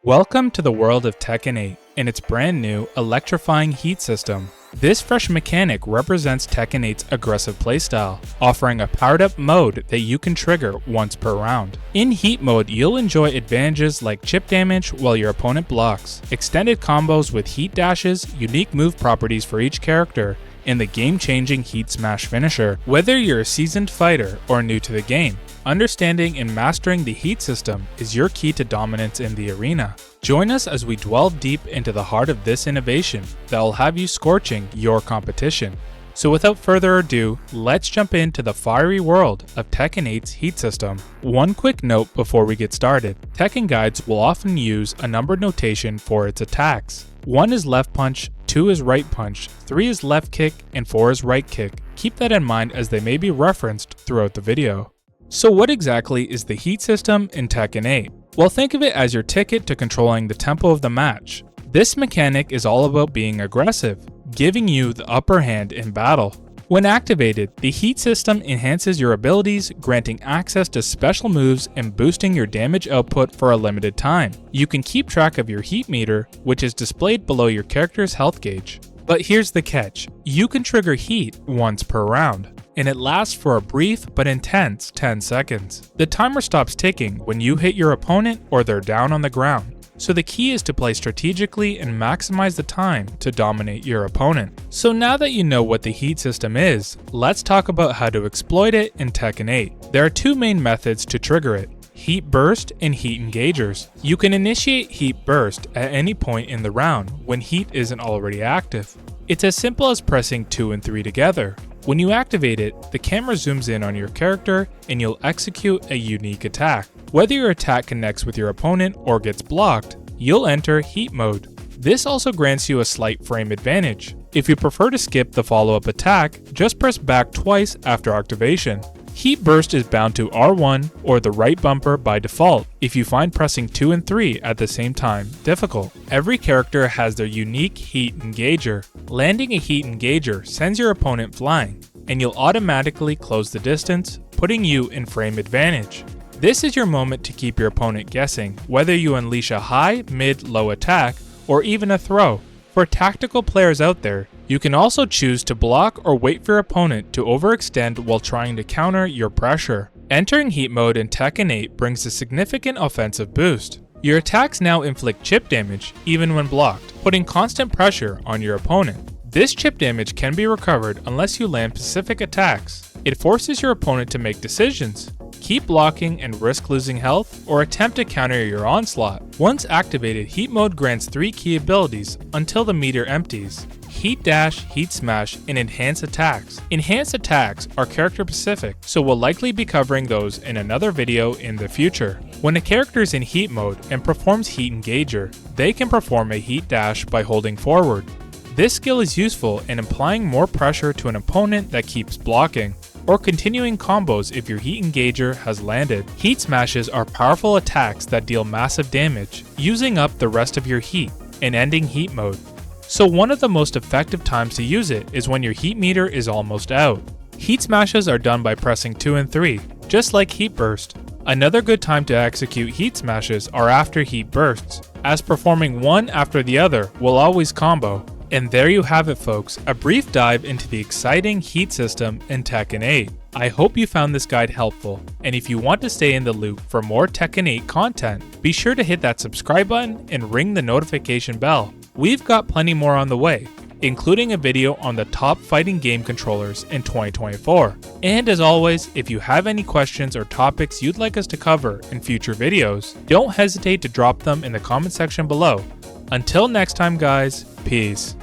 Welcome to the world of Tekken 8 and its brand new electrifying heat system. This fresh mechanic represents Tekken 8's aggressive playstyle, offering a powered up mode that you can trigger once per round. In heat mode, you'll enjoy advantages like chip damage while your opponent blocks, extended combos with heat dashes, unique move properties for each character, and the game-changing heat smash finisher. Whether you're a seasoned fighter or new to the game, understanding and mastering the heat system is your key to dominance in the arena. Join us as we delve deep into the heart of this innovation that will have you scorching your competition. So without further ado, let's jump into the fiery world of Tekken 8's heat system. One quick note before we get started: Tekken guides will often use a numbered notation for its attacks. 1 is left punch, 2 is right punch, 3 is left kick, and 4 is right kick. Keep that in mind as they may be referenced throughout the video. So what exactly is the heat system in Tekken 8? Well, think of it as your ticket to controlling the tempo of the match. This mechanic is all about being aggressive, giving you the upper hand in battle. When activated, the heat system enhances your abilities, granting access to special moves and boosting your damage output for a limited time. You can keep track of your heat meter, which is displayed below your character's health gauge. But here's the catch: you can trigger heat once per round, and it lasts for a brief but intense 10 seconds. The timer stops ticking when you hit your opponent or they're down on the ground. So the key is to play strategically and maximize the time to dominate your opponent. So now that you know what the heat system is, let's talk about how to exploit it in Tekken 8. There are two main methods to trigger it: heat burst and heat engagers. You can initiate heat burst at any point in the round when heat isn't already active. It's as simple as pressing 2 and 3 together. When you activate it, the camera zooms in on your character and you'll execute a unique attack. Whether your attack connects with your opponent or gets blocked, you'll enter heat mode. This also grants you a slight frame advantage. If you prefer to skip the follow-up attack, just press back twice after activation. Heat burst is bound to R1 or the right bumper by default if you find pressing 2 and 3 at the same time difficult. Every character has their unique heat engager. Landing a heat engager sends your opponent flying, and you'll automatically close the distance, putting you in frame advantage. This is your moment to keep your opponent guessing whether you unleash a high, mid, low attack, or even a throw. For tactical players out there, you can also choose to block or wait for your opponent to overextend while trying to counter your pressure. Entering heat mode in Tekken 8 brings a significant offensive boost. Your attacks now inflict chip damage even when blocked, putting constant pressure on your opponent. This chip damage can be recovered unless you land specific attacks. It forces your opponent to make decisions: keep blocking and risk losing health, or attempt to counter your onslaught. Once activated, heat mode grants 3 key abilities until the meter empties: heat dash, heat smash, and enhanced attacks. Enhanced attacks are character specific, so we'll likely be covering those in another video in the future. When a character is in heat mode and performs heat engager, they can perform a heat dash by holding forward. This skill is useful in applying more pressure to an opponent that keeps blocking, or continuing combos if your heat engager has landed. Heat smashes are powerful attacks that deal massive damage, using up the rest of your heat and ending heat mode. So one of the most effective times to use it is when your heat meter is almost out. Heat smashes are done by pressing 2 and 3, just like heat burst. Another good time to execute heat smashes are after heat bursts, as performing one after the other will always combo. And there you have it, folks, a brief dive into the exciting heat system in Tekken 8. I hope you found this guide helpful, and if you want to stay in the loop for more Tekken 8 content, be sure to hit that subscribe button and ring the notification bell. We've got plenty more on the way, including a video on the top fighting game controllers in 2024. And as always, if you have any questions or topics you'd like us to cover in future videos, don't hesitate to drop them in the comment section below. Until next time, guys, peace.